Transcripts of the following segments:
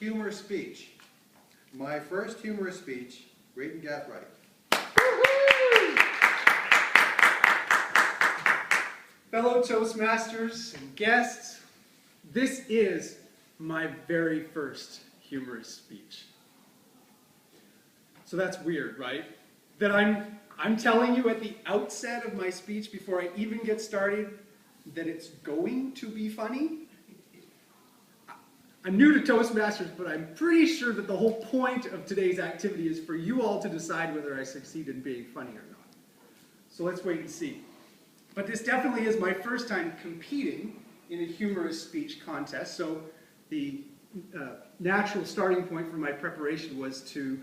humorous speech. My first humorous speech, Graton Gathright. Fellow Toastmasters and guests, this is my very first humorous speech. So that's weird, right? That I'm telling you at the outset of my speech, before I even get started, that it's going to be funny. I'm new to Toastmasters, but I'm pretty sure that the whole point of today's activity is for you all to decide whether I succeed in being funny or not. So let's wait and see. But this definitely is my first time competing in a humorous speech contest, so the natural starting point for my preparation was to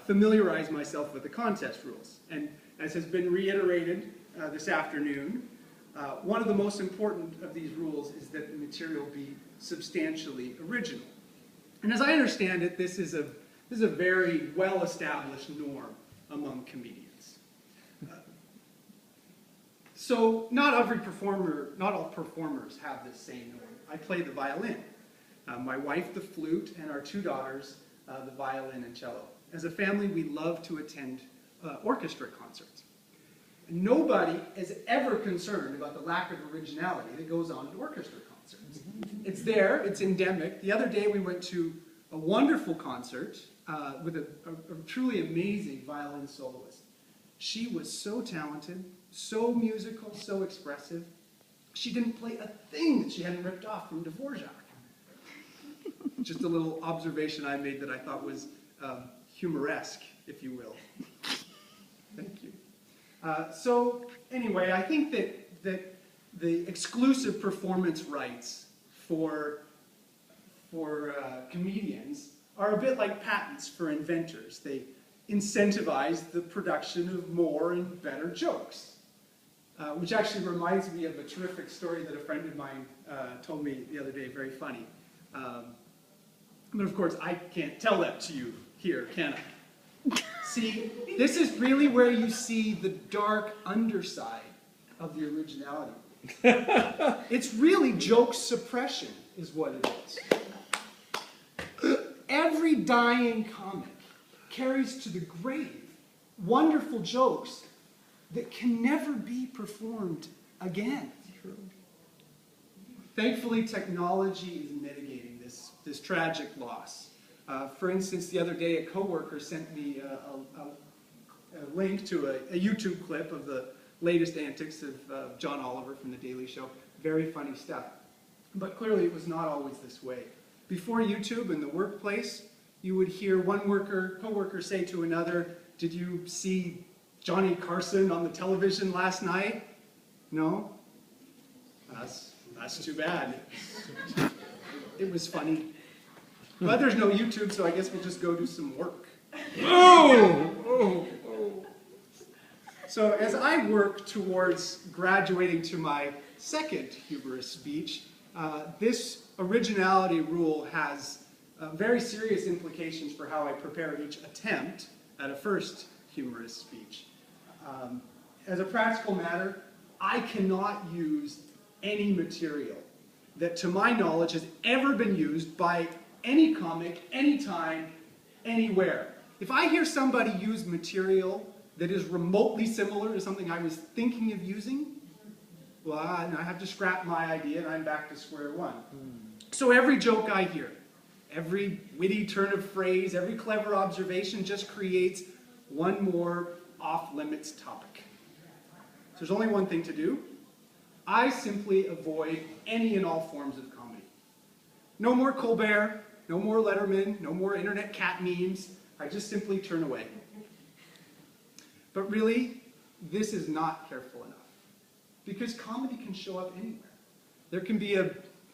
familiarize myself with the contest rules. And as has been reiterated this afternoon, one of the most important of these rules is that the material be substantially original. And as I understand it, this is a very well-established norm among comedians. So not all performers have this same norm. I play the violin. My wife, the flute, and our two daughters, the violin and cello. As a family, we love to attend orchestra concerts. Nobody is ever concerned about the lack of originality that goes on at orchestra concerts. It's there, it's endemic. The other day we went to a wonderful concert with a truly amazing violin soloist. She was so talented, so musical, so expressive. She didn't play a thing that she hadn't ripped off from Dvorak. Just a little observation I made that I thought was humoresque, if you will. Thank you. So anyway, I think that the exclusive performance rights for comedians are a bit like patents for inventors. They incentivize the production of more and better jokes. Which actually reminds me of a terrific story that a friend of mine told me the other day, very funny. But of course, I can't tell that to you here, can I? See, this is really where you see the dark underside of the originality. It's really joke suppression, is what it is. Every dying comic carries to the grave wonderful jokes that can never be performed again. Thankfully, technology is mitigating this tragic loss. For instance, the other day, a coworker sent me a link to a YouTube clip of the latest antics of John Oliver from The Daily Show. Very funny stuff. But clearly, it was not always this way. Before YouTube, in the workplace, you would hear one coworker say to another, "Did you see Johnny Carson on the television last night?" "No?" That's too bad. It was funny. But there's no YouTube, so I guess we'll just go do some work. Oh! So as I work towards graduating to my second humorous speech, this originality rule has very serious implications for how I prepare each attempt at a first humorous speech. As a practical matter, I cannot use any material that, to my knowledge, has ever been used by any comic, anytime, anywhere. If I hear somebody use material that is remotely similar to something I was thinking of using, well, I have to scrap my idea and I'm back to square one. So every joke I hear, every witty turn of phrase, every clever observation just creates one more off-limits topic. So there's only one thing to do. I simply avoid any and all forms of comedy. No more Colbert, no more Letterman, no more internet cat memes. I just simply turn away. But really, this is not careful enough. Because comedy can show up anywhere. There can be a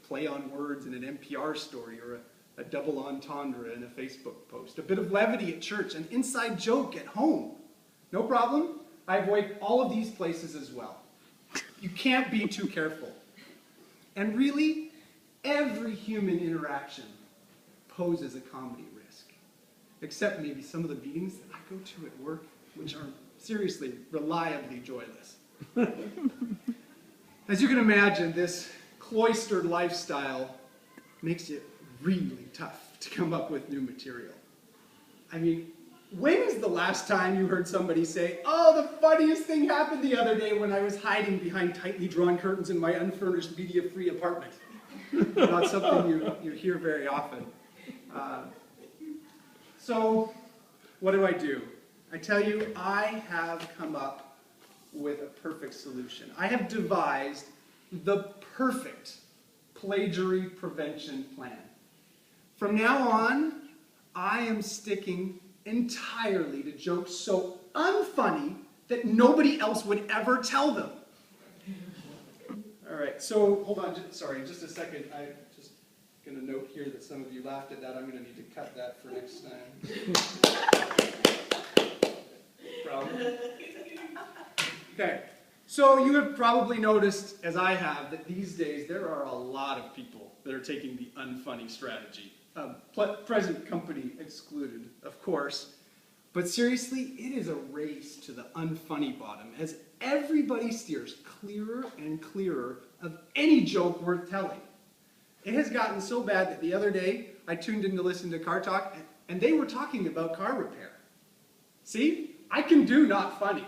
play on words in an NPR story, or a double entendre in a Facebook post, a bit of levity at church, an inside joke at home. No problem. I avoid all of these places as well. You can't be too careful. And really, every human interaction poses a comedy risk. Except maybe some of the meetings that I go to at work, which are seriously, reliably joyless. As you can imagine, this cloistered lifestyle makes it really tough to come up with new material. I mean, when is the last time you heard somebody say, "Oh, the funniest thing happened the other day when I was hiding behind tightly drawn curtains in my unfurnished, media-free apartment"? Not something you hear very often. So, what do? I tell you, I have come up with a perfect solution. I have devised the perfect plagiary prevention plan. From now on, I am sticking entirely to jokes so unfunny that nobody else would ever tell them. All right, so hold on, just a second. I'm just going to note here that some of you laughed at that. I'm going to need to cut that for next time. Problem. Okay, so you have probably noticed, as I have, that these days there are a lot of people that are taking the unfunny strategy. Present company excluded, of course. But seriously, it is a race to the unfunny bottom as everybody steers clearer and clearer of any joke worth telling. It has gotten so bad that the other day I tuned in to listen to Car Talk and they were talking about car repair. See? I can do not funny.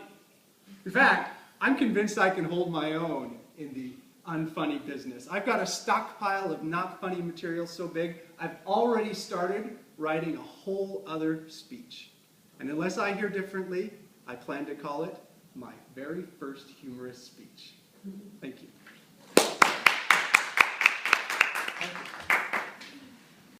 In fact, I'm convinced I can hold my own in the unfunny business. I've got a stockpile of not funny material so big, I've already started writing a whole other speech. And unless I hear differently, I plan to call it my very first humorous speech. Thank you.